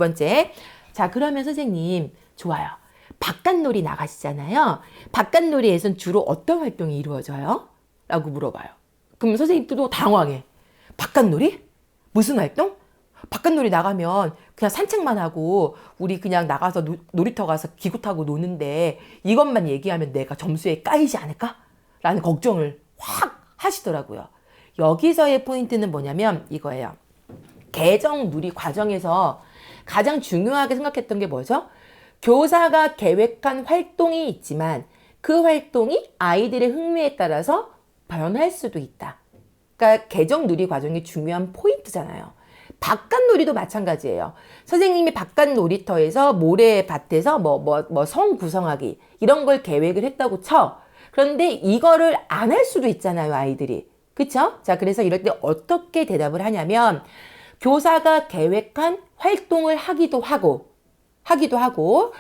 번째. 자, 그러면 선생님, 좋아요. 바깥놀이 나가시잖아요. 바깥놀이에선 주로 어떤 활동이 이루어져요? 라고 물어봐요. 그럼 선생님도 당황해. 바깥놀이? 무슨 활동? 바깥놀이 나가면 그냥 산책만 하고 우리 그냥 나가서 놀이터 가서 기구 타고 노는데 이것만 얘기하면 내가 점수에 까이지 않을까? 라는 걱정을 확 하시더라고요. 여기서의 포인트는 뭐냐면 이거예요. 개정 누리 과정에서 가장 중요하게 생각했던 게 뭐죠? 교사가 계획한 활동이 있지만 그 활동이 아이들의 흥미에 따라서 변할 수도 있다. 그러니까 개정 누리 과정이 중요한 포인트잖아요. 바깥 놀이도 마찬가지예요. 선생님이 바깥 놀이터에서 모래밭에서 성 구성하기 이런 걸 계획을 했다고 쳐. 그런데 이거를 안 할 수도 있잖아요, 아이들이. 그쵸? 자, 그래서 이럴 때 어떻게 대답을 하냐면 교사가 계획한 활동을 하기도 하고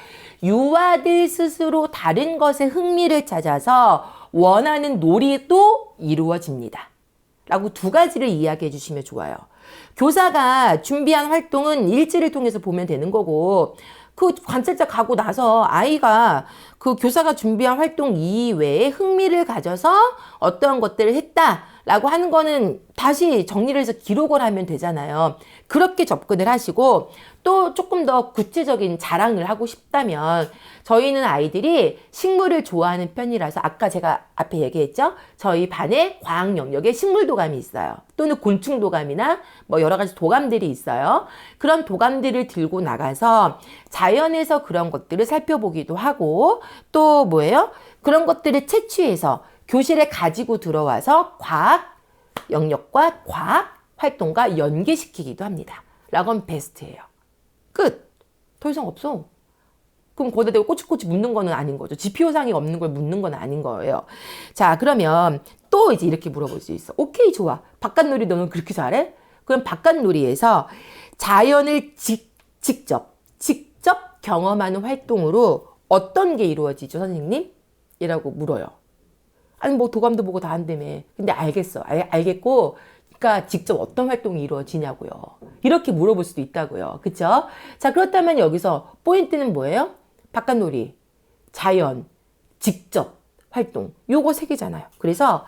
유아들 스스로 다른 것에 흥미를 찾아서 원하는 놀이도 이루어집니다. 라고 두 가지를 이야기해 주시면 좋아요. 교사가 준비한 활동은 일지를 통해서 보면 되는 거고 그 관찰자 가고 나서 아이가 그 교사가 준비한 활동 이외에 흥미를 가져서 어떤 것들을 했다라고 하는 거는 다시 정리를 해서 기록을 하면 되잖아요. 그렇게 접근을 하시고 또 조금 더 구체적인 자랑을 하고 싶다면 저희는 아이들이 식물을 좋아하는 편이라서 아까 제가 앞에 얘기했죠. 저희 반에 과학 영역에 식물 도감이 있어요. 또는 곤충 도감이나 뭐 여러 가지 도감들이 있어요. 그런 도감들을 들고 나가서 자연에서 그런 것들을 살펴보기도 하고 또 뭐예요? 그런 것들을 채취해서 교실에 가지고 들어와서 과학 영역과 과학 활동과 연계시키기도 합니다. 라고 하면 베스트예요. 끝. 더 이상 없어. 그럼 거기다 대고 꼬치꼬치 묻는 거는 아닌 거죠. 지표상이 없는 걸 묻는 건 아닌 거예요. 자, 그러면 또 이제 이렇게 물어볼 수 있어. 오케이, 좋아. 바깥놀이 너는 그렇게 잘해? 그럼 바깥놀이에서 자연을 직접 경험하는 활동으로 어떤 게 이루어지죠, 선생님? 이라고 물어요. 아니, 뭐 도감도 보고 다 한다며. 근데 알겠어. 알겠고, 그러니까 직접 어떤 활동이 이루어지냐고요. 이렇게 물어볼 수도 있다고요. 그쵸? 자, 그렇다면 여기서 포인트는 뭐예요? 바깥놀이, 자연, 직접 활동. 요거 세 개잖아요. 그래서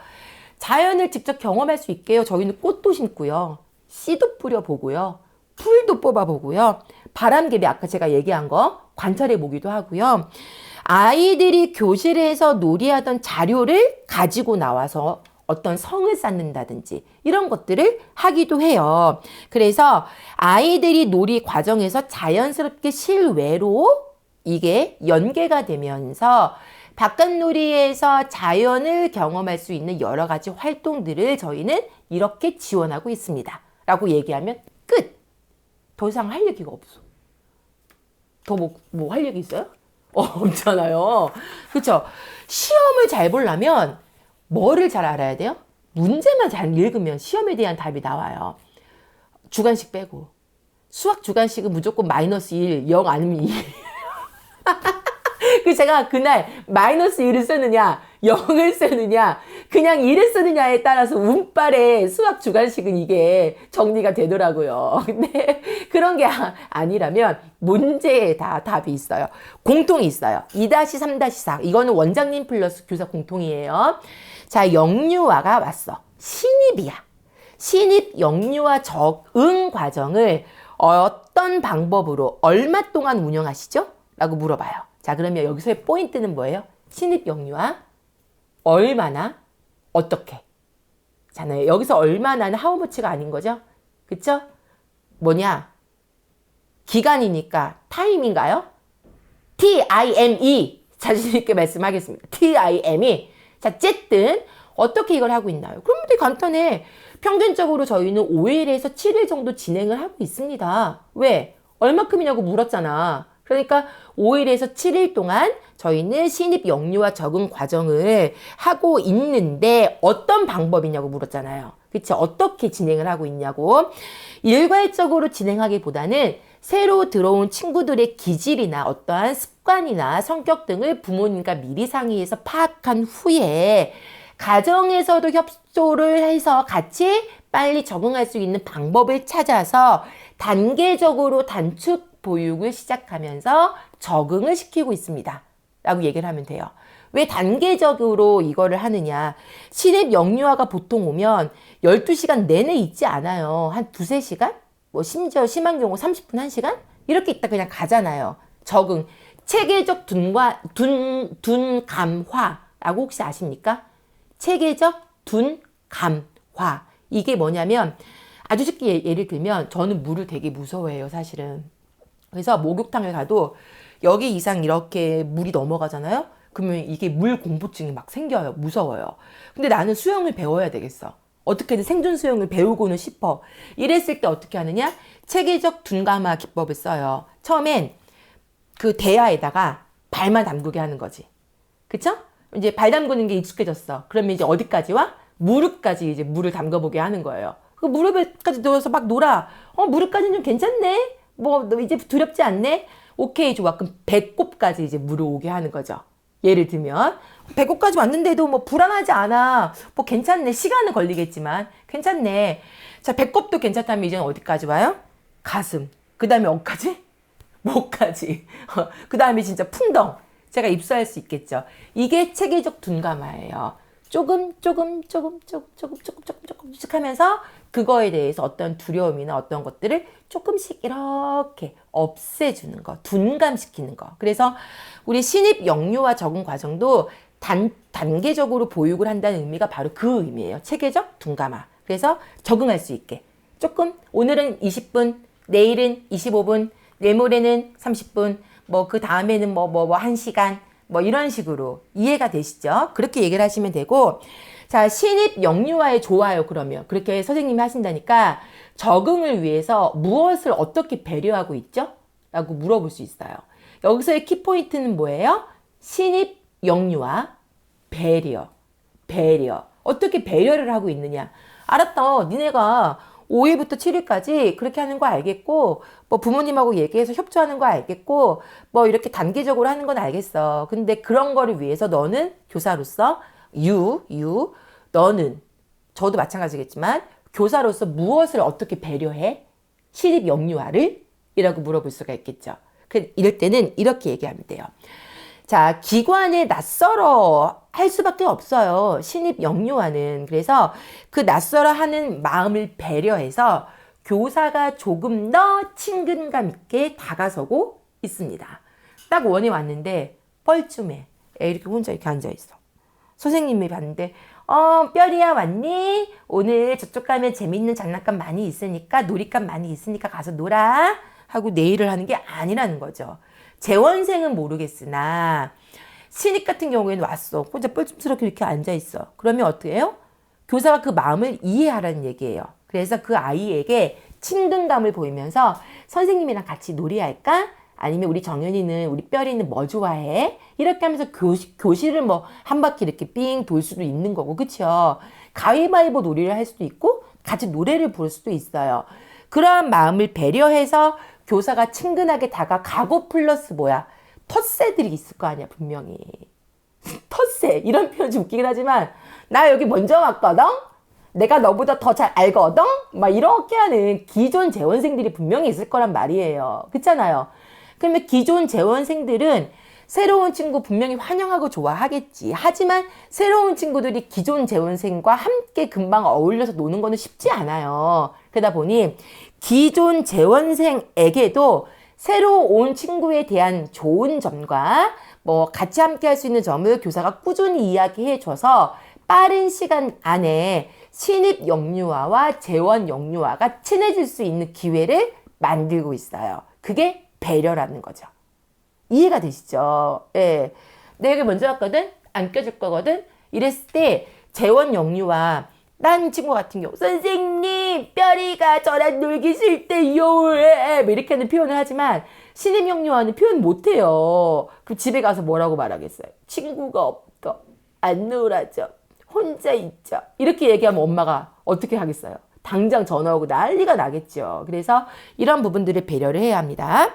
자연을 직접 경험할 수 있게요. 저희는 꽃도 심고요. 씨도 뿌려보고요. 풀도 뽑아보고요. 바람개비 아까 제가 얘기한 거 관찰해 보기도 하고요. 아이들이 교실에서 놀이하던 자료를 가지고 나와서 어떤 성을 쌓는다든지 이런 것들을 하기도 해요. 그래서 아이들이 놀이 과정에서 자연스럽게 실외로 이게 연계가 되면서 바깥놀이에서 자연을 경험할 수 있는 여러 가지 활동들을 저희는 이렇게 지원하고 있습니다. 라고 얘기하면 끝! 더 이상 할 얘기가 없어. 더 뭐 할 얘기 있어요? 없잖아요. 그쵸? 시험을 잘 보려면 뭐를 잘 알아야 돼요? 문제만 잘 읽으면 시험에 대한 답이 나와요. 주관식 빼고. 수학 주관식은 무조건 -1, 0 아니면 2. 그 제가 그날 -1을 쓰느냐, 0을 쓰느냐, 그냥 1을 쓰느냐에 따라서 운빨의 수학 주관식은 이게 정리가 되더라고요. 근데 그런 게 아니라면 문제에 다 답이 있어요. 공통이 있어요. 2-3-4. 이거는 원장님 플러스 교사 공통이에요. 자, 영유아가 왔어. 신입이야. 신입 영유아 적응 과정을 어떤 방법으로 얼마 동안 운영하시죠? 라고 물어봐요. 자, 그러면 여기서의 포인트는 뭐예요? 신입 영유아 얼마나 어떻게 잖아요. 여기서 얼마나는 하우머치가 아닌 거죠? 그쵸? 뭐냐? 기간이니까 타임인가요? time 자신 있게 말씀하겠습니다. time 자, 어쨌든 어떻게 이걸 하고 있나요? 그럼 되게 간단해. 평균적으로 저희는 5일에서 7일 정도 진행을 하고 있습니다. 왜? 얼마큼이냐고 물었잖아. 그러니까 5일에서 7일 동안 저희는 신입 영유아 적응 과정을 하고 있는데 어떤 방법이냐고 물었잖아요. 그치? 어떻게 진행을 하고 있냐고. 일괄적으로 진행하기보다는 새로 들어온 친구들의 기질이나 어떠한 습관이나 성격 등을 부모님과 미리 상의해서 파악한 후에 가정에서도 협조를 해서 같이 빨리 적응할 수 있는 방법을 찾아서 단계적으로 단축 보육을 시작하면서 적응을 시키고 있습니다. 라고 얘기를 하면 돼요. 왜 단계적으로 이거를 하느냐. 신입 영유아가 보통 오면 12시간 내내 있지 않아요. 한 두세 시간? 뭐 심지어 심한 경우 30분, 1시간? 이렇게 있다 그냥 가잖아요. 적응. 체계적 둔감화라고 혹시 아십니까? 체계적 둔감화. 이게 뭐냐면 아주 쉽게 예를 들면 저는 물을 되게 무서워해요, 사실은. 그래서 목욕탕을 가도 여기 이상 이렇게 물이 넘어가잖아요? 그러면 이게 물 공포증이 막 생겨요. 무서워요. 근데 나는 수영을 배워야 되겠어. 어떻게든 생존 수영을 배우고는 싶어. 이랬을 때 어떻게 하느냐? 체계적 둔감화 기법을 써요. 처음엔 그 대야에다가 발만 담그게 하는 거지. 그쵸? 이제 발 담그는 게 익숙해졌어. 그러면 이제 어디까지와? 무릎까지 이제 물을 담가보게 하는 거예요. 그 무릎에까지 넣어서 막 놀아. 무릎까지는 좀 괜찮네? 뭐, 너 이제 두렵지 않네? 오케이, 좋아. 그럼 배꼽까지 이제 물을 오게 하는 거죠. 예를 들면, 배꼽까지 왔는데도 뭐 불안하지 않아. 뭐 괜찮네. 시간은 걸리겠지만, 괜찮네. 자, 배꼽도 괜찮다면 이제는 어디까지 와요? 가슴. 그 다음에 어디까지? 목까지. 그 다음에 진짜 풍덩. 제가 입수할 수 있겠죠. 이게 체계적 둔감화예요. 조금씩 하면서 그거에 대해서 어떤 두려움이나 어떤 것들을 조금씩 이렇게 없애주는 거, 둔감시키는 거. 그래서 우리 신입 영유아 적응 과정도 단계적으로 보육을 한다는 의미가 바로 그 의미예요. 체계적 둔감화. 그래서 적응할 수 있게. 조금, 오늘은 20분, 내일은 25분, 내모레는 30분, 뭐 그 다음에는 뭐 1시간, 뭐 이런 식으로 이해가 되시죠? 그렇게 얘기를 하시면 되고, 자, 신입 영유아의 좋아요. 그러면 그렇게 선생님이 하신다니까 적응을 위해서 무엇을 어떻게 배려하고 있죠? 라고 물어볼 수 있어요. 여기서의 키포인트는 뭐예요? 신입 영유아 배려. 어떻게 배려를 하고 있느냐? 알았다. 니네가 5일부터 7일까지 그렇게 하는 거 알겠고, 뭐 부모님하고 얘기해서 협조하는 거 알겠고, 뭐 이렇게 단계적으로 하는 건 알겠어. 근데 그런 거를 위해서 너는 교사로서 너는, 저도 마찬가지겠지만 교사로서 무엇을 어떻게 배려해? 신입 영유아를? 이라고 물어볼 수가 있겠죠. 이럴 때는 이렇게 얘기하면 돼요. 자, 기관에 낯설어 할 수밖에 없어요. 신입 영유아는. 그래서 그 낯설어 하는 마음을 배려해서 교사가 조금 더 친근감 있게 다가서고 있습니다. 딱 원이 왔는데 뻘쭘해. 애 이렇게 혼자 이렇게 앉아있어. 선생님이 봤는데 뼈리야 왔니? 오늘 저쪽 가면 재밌는 장난감 많이 있으니까 놀이감 많이 있으니까 가서 놀아 하고 내일을 하는 게 아니라는 거죠. 재원생은 모르겠으나 신입 같은 경우에는 왔어. 혼자 뻘쭘스럽게 이렇게 앉아있어. 그러면 어떻게 해요? 교사가 그 마음을 이해하라는 얘기예요. 그래서 그 아이에게 친근감을 보이면서 선생님이랑 같이 놀이할까? 아니면 우리 정연이는, 우리 뼈리는 뭐 좋아해? 이렇게 하면서 교실을 뭐 한 바퀴 이렇게 삥 돌 수도 있는 거고, 그쵸? 가위바위보 놀이를 할 수도 있고 같이 노래를 부를 수도 있어요. 그러한 마음을 배려해서 교사가 친근하게 다가가고 플러스 뭐야? 텃세들이 있을 거 아니야, 분명히. 텃세. 이런 표현 좀 웃기긴 하지만 나 여기 먼저 왔거든? 내가 너보다 더 잘 알거든? 막 이렇게 하는 기존 재원생들이 분명히 있을 거란 말이에요. 그렇잖아요. 그러면 기존 재원생들은 새로운 친구 분명히 환영하고 좋아하겠지. 하지만 새로운 친구들이 기존 재원생과 함께 금방 어울려서 노는 거는 쉽지 않아요. 그러다 보니 기존 재원생에게도 새로 온 친구에 대한 좋은 점과 뭐 같이 함께 할 수 있는 점을 교사가 꾸준히 이야기해 줘서 빠른 시간 안에 신입 영유아와 재원 영유아가 친해질 수 있는 기회를 만들고 있어요. 그게 배려라는 거죠. 이해가 되시죠? 예. 내가 먼저 왔거든? 안 껴줄 거거든? 이랬을 때 재원 영유아 딴 친구 같은 경우 선생님 뼈리가 저랑 놀기 싫대요 뭐 이렇게 하는 표현을 하지만 신입 영유아는 표현 못해요. 그럼 집에 가서 뭐라고 말하겠어요? 친구가 없어. 안 놀아줘. 혼자 있죠. 이렇게 얘기하면 엄마가 어떻게 하겠어요? 당장 전화 오고 난리가 나겠죠. 그래서 이런 부분들을 배려를 해야 합니다.